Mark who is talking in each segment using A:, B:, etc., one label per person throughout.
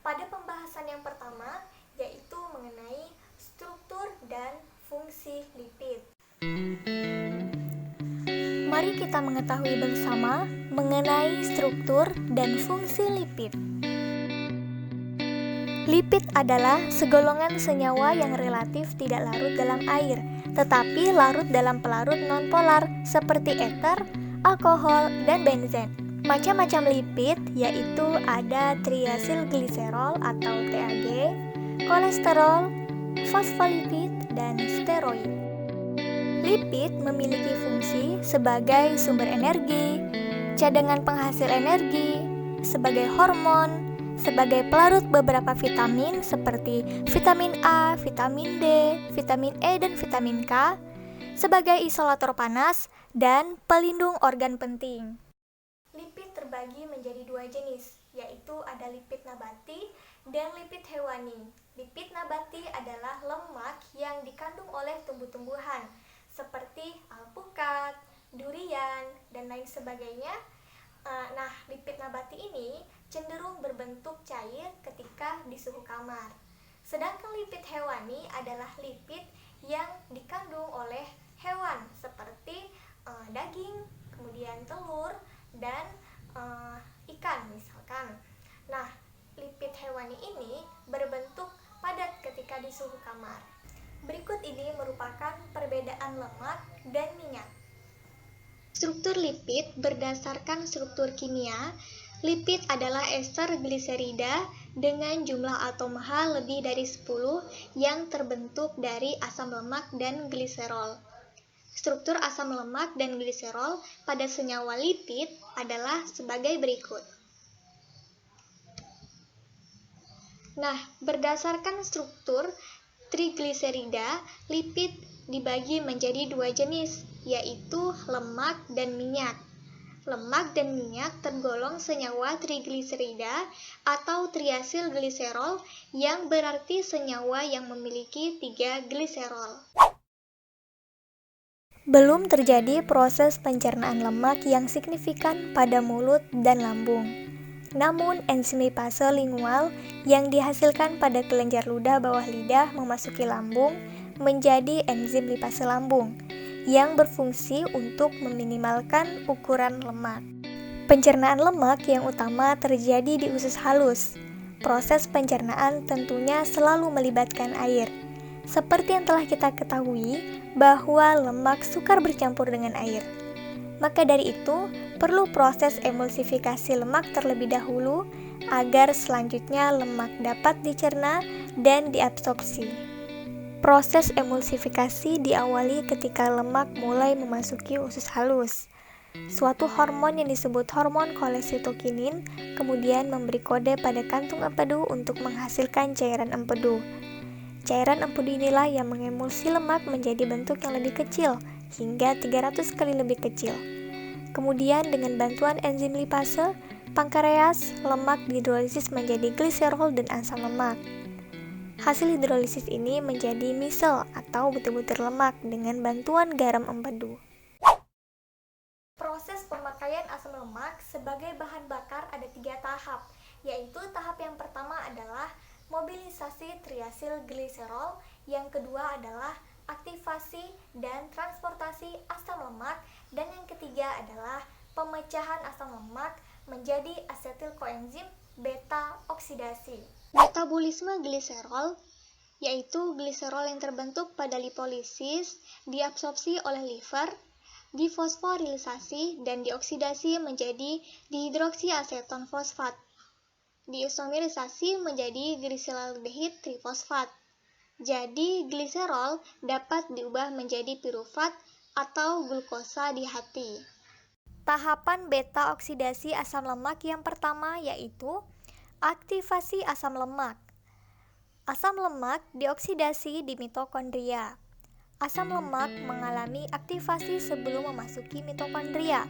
A: pada pembahasan yang pertama, yaitu mengenai struktur dan fungsi lipid. Mari kita mengetahui bersama mengenai struktur dan fungsi lipid. Lipid adalah segolongan senyawa yang relatif tidak larut dalam air, tetapi larut dalam pelarut nonpolar seperti ether, alkohol, dan benzen. Macam-macam lipid yaitu ada triasilgliserol atau TAG, kolesterol, fosfolipid, dan steroid. Lipid memiliki fungsi sebagai sumber energi, cadangan penghasil energi, sebagai hormon, sebagai pelarut beberapa vitamin seperti vitamin A, vitamin D, vitamin E, dan vitamin K, sebagai isolator panas, dan pelindung organ penting. Lipid terbagi menjadi dua jenis, yaitu ada lipid nabati dan lipid hewani. Lipid nabati adalah lemak yang dikandung oleh tumbuh-tumbuhan, seperti alpukat, durian, dan lain sebagainya. Nah, lipid nabati ini cenderung berbentuk cair ketika di suhu kamar. Sedangkan lipid hewani adalah lipid yang dikandung oleh hewan, seperti daging, kemudian telur, dan ikan misalkan. Nah, lipid hewani ini berbentuk padat ketika di suhu kamar. Berikut ini merupakan perbedaan lemak dan minyak. Struktur lipid berdasarkan struktur kimia. Lipid adalah ester gliserida dengan jumlah atom H lebih dari 10 yang terbentuk dari asam lemak dan gliserol. Struktur asam lemak dan gliserol pada senyawa lipid adalah sebagai berikut. Nah, berdasarkan struktur trigliserida, lipid dibagi menjadi dua jenis, yaitu lemak dan minyak. Lemak dan minyak tergolong senyawa trigliserida atau triasilgliserol yang berarti senyawa yang memiliki 3 gliserol. Belum terjadi proses pencernaan lemak yang signifikan pada mulut dan lambung. Namun, enzim lipase lingual yang dihasilkan pada kelenjar ludah bawah lidah memasuki lambung menjadi enzim lipase lambung yang berfungsi untuk meminimalkan ukuran lemak. Pencernaan lemak yang utama terjadi di usus halus. Proses pencernaan tentunya selalu melibatkan air. Seperti yang telah kita ketahui bahwa lemak sukar bercampur dengan air. Maka dari itu, perlu proses emulsifikasi lemak terlebih dahulu agar selanjutnya lemak dapat dicerna dan diabsorpsi. Proses emulsifikasi diawali ketika lemak mulai memasuki usus halus. Suatu hormon yang disebut hormon kolesitokinin kemudian memberi kode pada kantung empedu untuk menghasilkan cairan empedu. Cairan empedu inilah yang mengemulsi lemak menjadi bentuk yang lebih kecil, hingga 300 kali lebih kecil. Kemudian dengan bantuan enzim lipase, pankreas, lemak dihidrolisis menjadi gliserol dan asam lemak. Hasil hidrolisis ini menjadi misel atau butir-butir lemak dengan bantuan garam empedu. Proses pemakaian asam lemak sebagai bahan bakar ada 3 tahap, yaitu tahap yang pertama adalah mobilisasi triasilgliserol, yang kedua adalah aktivasi dan transportasi asam lemak, dan yang ketiga adalah pemecahan asam lemak menjadi asetil koenzim beta oksidasi. Metabolisme gliserol yaitu gliserol yang terbentuk pada lipolisis, diabsorpsi oleh liver, difosforilisasi dan dioksidasi menjadi dihidroksiaseton fosfat. Diisomerisasi menjadi gliseraldehid trifosfat. Jadi, gliserol dapat diubah menjadi pirufat atau glukosa di hati. Tahapan beta oksidasi asam lemak yang pertama yaitu aktivasi asam lemak. Asam lemak dioksidasi di mitokondria. Asam lemak mengalami aktivasi sebelum memasuki mitokondria.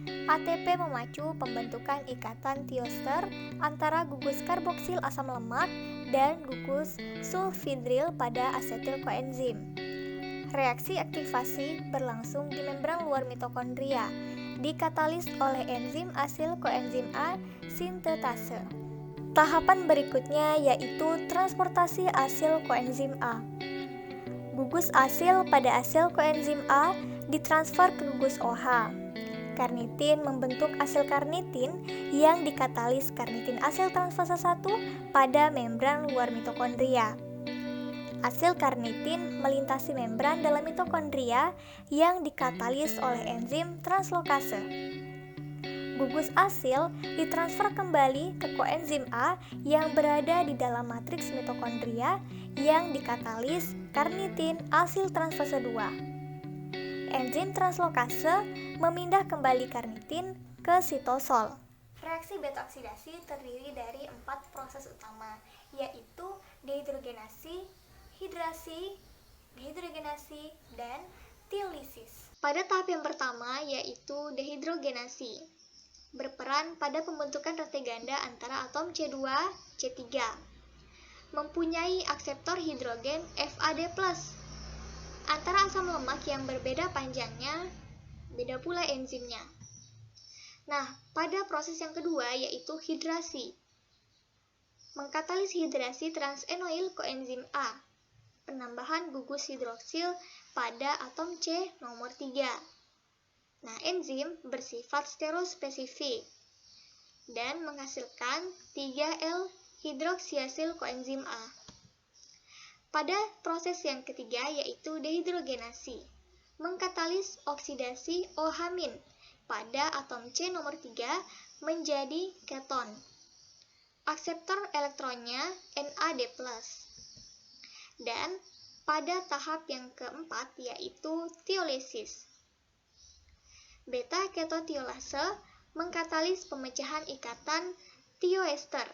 A: ATP memacu pembentukan ikatan tioster antara gugus karboksil asam lemak dan gugus sulfidril pada asetil koenzim. Reaksi aktivasi berlangsung di membran luar mitokondria, dikatalis oleh enzim asil koenzim A sintetase. Tahapan berikutnya yaitu transportasi asil koenzim A. Gugus asil pada asil koenzim A ditransfer ke gugus OH. Karnitin membentuk asil karnitin yang dikatalis karnitin asil transfasa 1 pada membran luar mitokondria. Asil karnitin melintasi membran dalam mitokondria yang dikatalis oleh enzim translokase. Gugus asil ditransfer kembali ke koenzim A yang berada di dalam matriks mitokondria yang dikatalis karnitin asil transfase 2. Enzim translokase memindah kembali karnitin ke sitosol. Reaksi beta oksidasi terdiri dari 4 proses utama, yaitu dehidrogenasi, hidrasi, dehidrogenasi, dan tiolisis. Pada tahap yang pertama yaitu dehidrogenasi, berperan pada pembentukan rantai ganda antara atom C2, C3, mempunyai akseptor hidrogen FAD+. Antara asam lemak yang berbeda panjangnya, beda pula enzimnya. Nah, pada proses yang kedua yaitu hidrasi. Mengkatalis hidrasi transenoil koenzim A, penambahan gugus hidroksil pada atom C nomor 3. Nah, enzim bersifat stereospesifik dan menghasilkan 3L hidroksiasil koenzim A. Pada proses yang ketiga yaitu dehidrogenasi, mengkatalis oksidasi OH- pada atom C nomor 3 menjadi keton. Akseptor elektronnya NAD+. Dan pada tahap yang keempat yaitu tiolisis. Beta ketotiolase mengkatalis pemecahan ikatan tioester.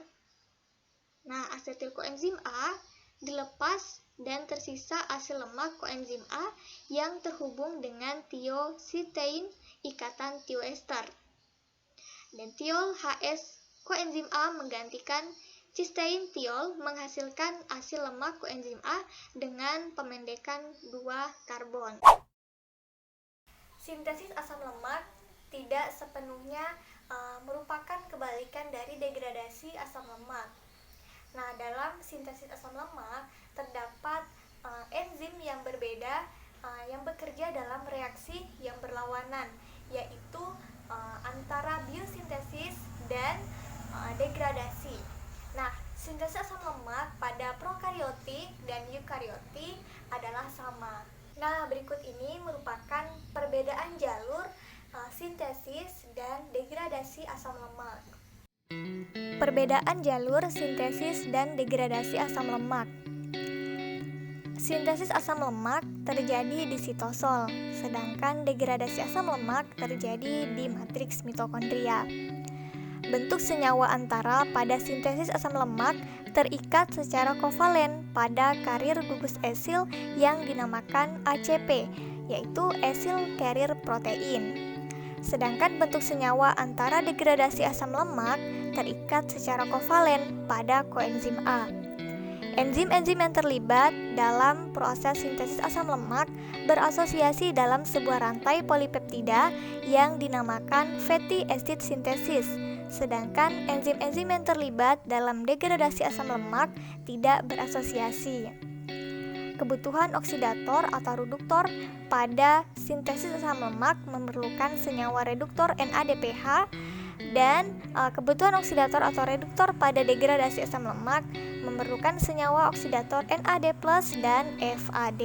A: Nah, asetil koenzim A dilepas dan tersisa asil lemak koenzim A yang terhubung dengan tiositein ikatan tioester. Dan tiol HS koenzim A menggantikan cystein tiol menghasilkan asil lemak koenzim A dengan pemendekan 2 karbon. Sintesis asam lemak tidak sepenuhnya merupakan kebalikan dari degradasi asam lemak. Nah, dalam sintesis asam lemak terdapat enzim yang berbeda yang bekerja dalam reaksi yang berlawanan, yaitu antara biosintesis dan degradasi. Nah, sintesis asam lemak pada prokariotik dan eukariotik adalah sama. Nah, berikut ini merupakan perbedaan jalur sintesis dan degradasi asam lemak. Perbedaan jalur sintesis dan degradasi asam lemak. Sintesis asam lemak terjadi di sitosol, sedangkan degradasi asam lemak terjadi di matriks mitokondria. Bentuk senyawa antara pada sintesis asam lemak terikat secara kovalen pada karir gugus esil yang dinamakan ACP, yaitu acyl carrier protein. Sedangkan bentuk senyawa antara degradasi asam lemak terikat secara kovalen pada koenzim A. Enzim-enzim yang terlibat dalam proses sintesis asam lemak berasosiasi dalam sebuah rantai polipeptida yang dinamakan fatty acid synthesis. Sedangkan enzim-enzim yang terlibat dalam degradasi asam lemak tidak berasosiasi. Kebutuhan oksidator atau reduktor pada sintesis asam lemak memerlukan senyawa reduktor NADPH, dan kebutuhan oksidator atau reduktor pada degradasi asam lemak memerlukan senyawa oksidator NAD+ dan FAD.